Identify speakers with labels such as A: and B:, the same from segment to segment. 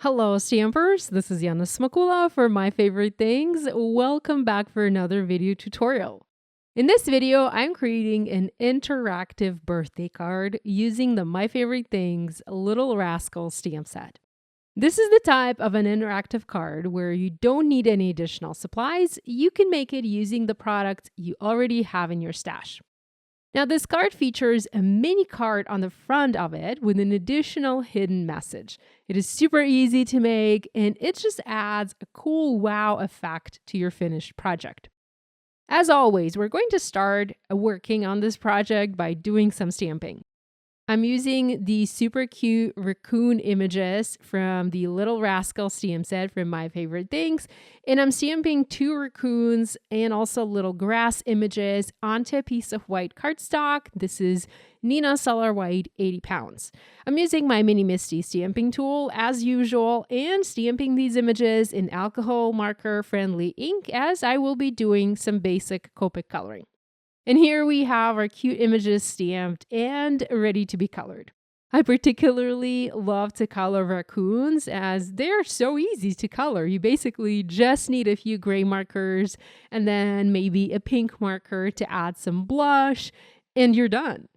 A: Hello, stampers. This is Yana Smakula for My Favorite Things. Welcome back for another video tutorial. In this video, I'm creating an interactive birthday card using the My Favorite Things Little Rascal stamp set. This is the type of an interactive card where you don't need any additional supplies. You can make it using the products you already have in your stash. Now, this card features a mini card on the front of it with an additional hidden message. It is super easy to make, and it just adds a cool wow effect to your finished project. As always, we're going to start working on this project by doing some stamping. I'm using the super cute Raccoon images from the Little Rascal stamp set from My Favorite Things, and I'm stamping 2 raccoons and also little grass images onto a piece of white cardstock. This is Nina Solar White 80 pounds. I'm using my Mini Misty stamping tool as usual and stamping these images in alcohol marker friendly ink as I will be doing some basic Copic coloring. And here we have our cute images stamped and ready to be colored. I particularly love to color raccoons as they're so easy to color. You basically just need a few gray markers and then maybe a pink marker to add some blush and you're done.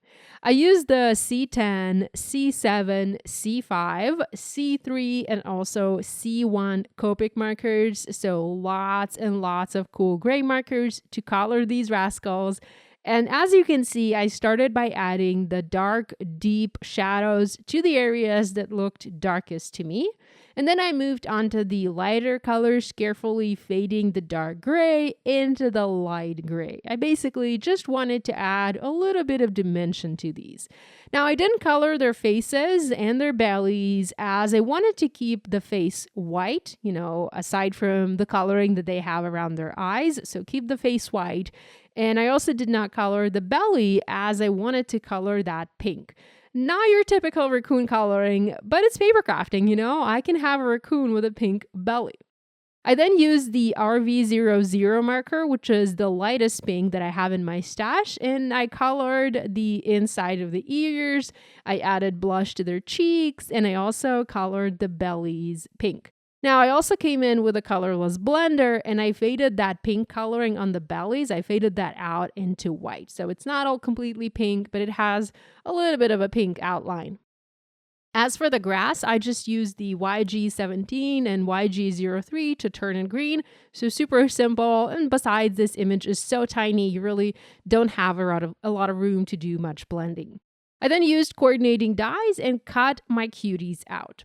A: I use the C10, C7, C5, C3, and also C1 Copic markers. So lots and lots of cool gray markers to color these rascals. And as you can see, I started by adding the dark, deep shadows to the areas that looked darkest to me. And then I moved on to the lighter colors, carefully fading the dark gray into the light gray. I basically just wanted to add a little bit of dimension to these. Now, I didn't color their faces and their bellies as I wanted to keep the face white, aside from the coloring that they have around their eyes. So keep the face white. And I also did not color the belly as I wanted to color that pink. Not your typical raccoon coloring, but it's paper crafting, I can have a raccoon with a pink belly. I then used the RV00 marker, which is the lightest pink that I have in my stash, and I colored the inside of the ears, I added blush to their cheeks, and I also colored the bellies pink. Now, I also came in with a colorless blender and I faded that pink coloring on the bellies. I faded that out into white. So it's not all completely pink, but it has a little bit of a pink outline. As for the grass, I just used the YG17 and YG03 to turn it green. So super simple. And besides, this image is so tiny, you really don't have a lot of room to do much blending. I then used coordinating dies and cut my cuties out.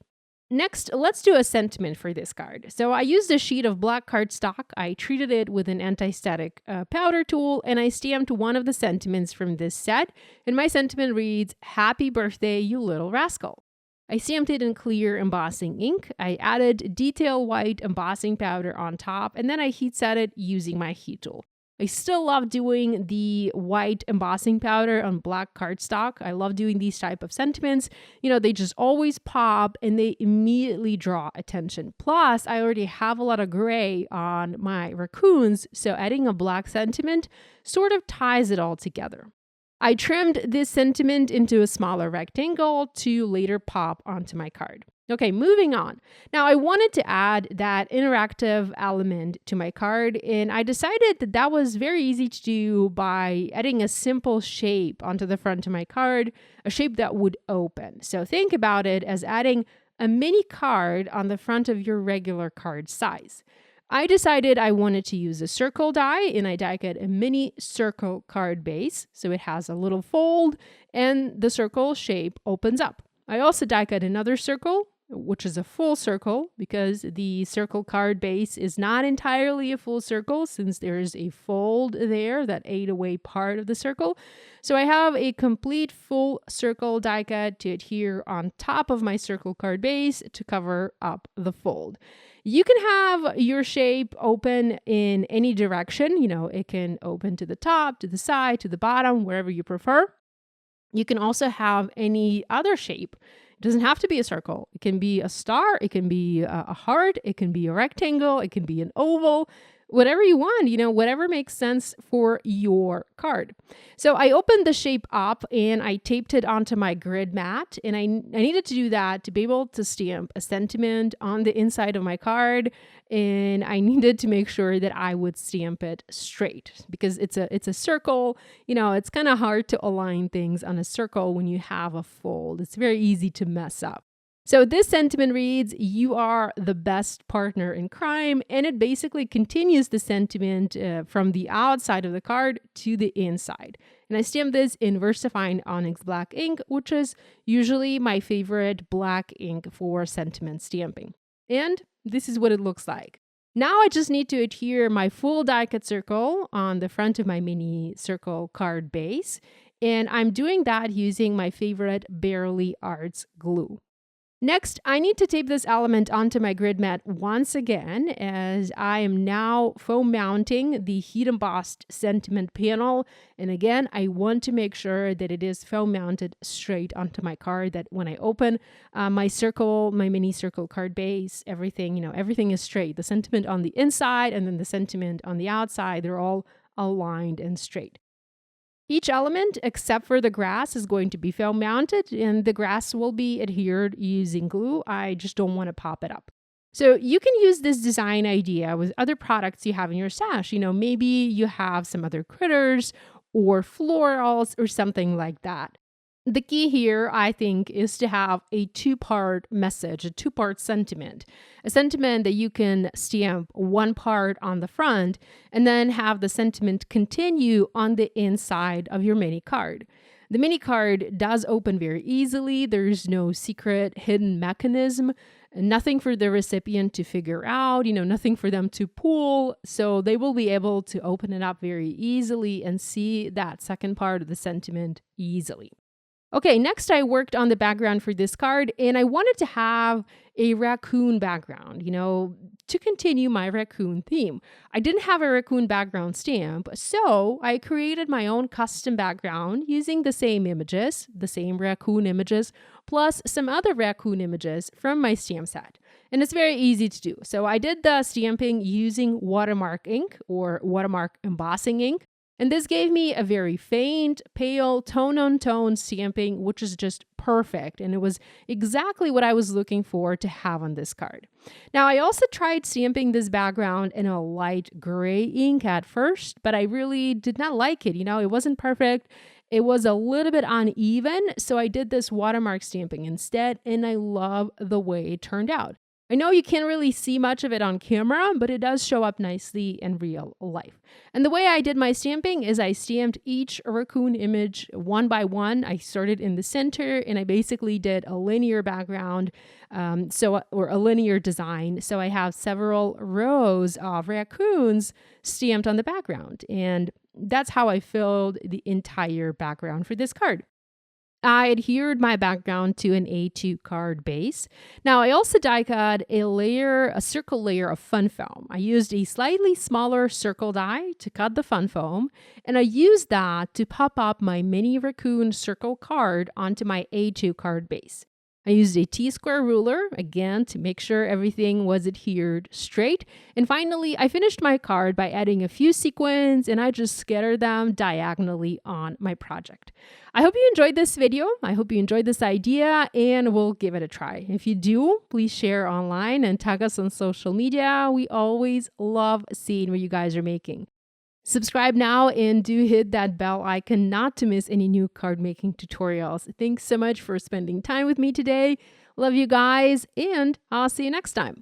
A: Next, let's do a sentiment for this card. So I used a sheet of black cardstock. I treated it with an anti-static powder tool, and I stamped one of the sentiments from this set. And my sentiment reads, "Happy birthday, you little rascal." I stamped it in clear embossing ink. I added detail white embossing powder on top, and then I heat set it using my heat tool. I still love doing the white embossing powder on black cardstock. I love doing these type of sentiments. They just always pop and they immediately draw attention. Plus, I already have a lot of gray on my raccoons, so adding a black sentiment sort of ties it all together. I trimmed this sentiment into a smaller rectangle to later pop onto my card. Okay, moving on. Now, I wanted to add that interactive element to my card, and I decided that was very easy to do by adding a simple shape onto the front of my card, a shape that would open. So think about it as adding a mini card on the front of your regular card size. I decided I wanted to use a circle die, and I die cut a mini circle card base, so it has a little fold, and the circle shape opens up. I also die cut another circle, which is a full circle, because the circle card base is not entirely a full circle since there is a fold there that ate away part of the circle. So I have a complete full circle die cut to adhere on top of my circle card base to cover up the fold. You can have your shape open in any direction. It can open to the top, to the side, to the bottom, wherever you prefer. You can also have any other shape. It doesn't have to be a circle. It can be a star. It can be a heart. It can be a rectangle. It can be an oval. whatever you want, whatever makes sense for your card. So I opened the shape up and I taped it onto my grid mat. And I needed to do that to be able to stamp a sentiment on the inside of my card. And I needed to make sure that I would stamp it straight because it's a circle. It's kind of hard to align things on a circle when you have a fold. It's very easy to mess up. So this sentiment reads, "You are the best partner in crime," and it basically continues the sentiment from the outside of the card to the inside. And I stamped this in VersaFine Onyx Black ink, which is usually my favorite black ink for sentiment stamping. And this is what it looks like. Now I just need to adhere my full die cut circle on the front of my mini circle card base, and I'm doing that using my favorite Barely Arts glue. Next, I need to tape this element onto my grid mat once again, as I am now foam mounting the heat embossed sentiment panel. And again, I want to make sure that it is foam mounted straight onto my card, that when I open my circle, my mini circle card base, everything is straight. The sentiment on the inside and then the sentiment on the outside, they're all aligned and straight. Each element, except for the grass, is going to be foam mounted, and the grass will be adhered using glue. I just don't want to pop it up. So you can use this design idea with other products you have in your stash. Maybe you have some other critters or florals or something like that. The key here, I think, is to have a two-part message, a two-part sentiment. A sentiment that you can stamp one part on the front and then have the sentiment continue on the inside of your mini card. The mini card does open very easily. There's no secret hidden mechanism, nothing for the recipient to figure out, nothing for them to pull. So they will be able to open it up very easily and see that second part of the sentiment easily. Okay, next I worked on the background for this card, and I wanted to have a raccoon background, to continue my raccoon theme. I didn't have a raccoon background stamp, so I created my own custom background using the same images, the same raccoon images, plus some other raccoon images from my stamp set. And it's very easy to do. So I did the stamping using watermark ink or watermark embossing ink. And this gave me a very faint, pale, tone-on-tone stamping, which is just perfect. And it was exactly what I was looking for to have on this card. Now, I also tried stamping this background in a light gray ink at first, but I really did not like it. It wasn't perfect. It was a little bit uneven. So I did this watermark stamping instead, and I love the way it turned out. I know you can't really see much of it on camera, but it does show up nicely in real life. And the way I did my stamping is I stamped each raccoon image one by one. I started in the center and I basically did a linear background, or a linear design. So I have several rows of raccoons stamped on the background. And that's how I filled the entire background for this card. I adhered my background to an A2 card base. Now, I also die cut a circle layer of fun foam. I used a slightly smaller circle die to cut the fun foam, and I used that to pop up my mini raccoon circle card onto my A2 card base. I used a T-square ruler, again, to make sure everything was adhered straight. And finally, I finished my card by adding a few sequins, and I just scattered them diagonally on my project. I hope you enjoyed this video. I hope you enjoyed this idea, and we'll give it a try. If you do, please share online and tag us on social media. We always love seeing what you guys are making. Subscribe now and do hit that bell icon not to miss any new card making tutorials. Thanks so much for spending time with me today. Love you guys, and I'll see you next time.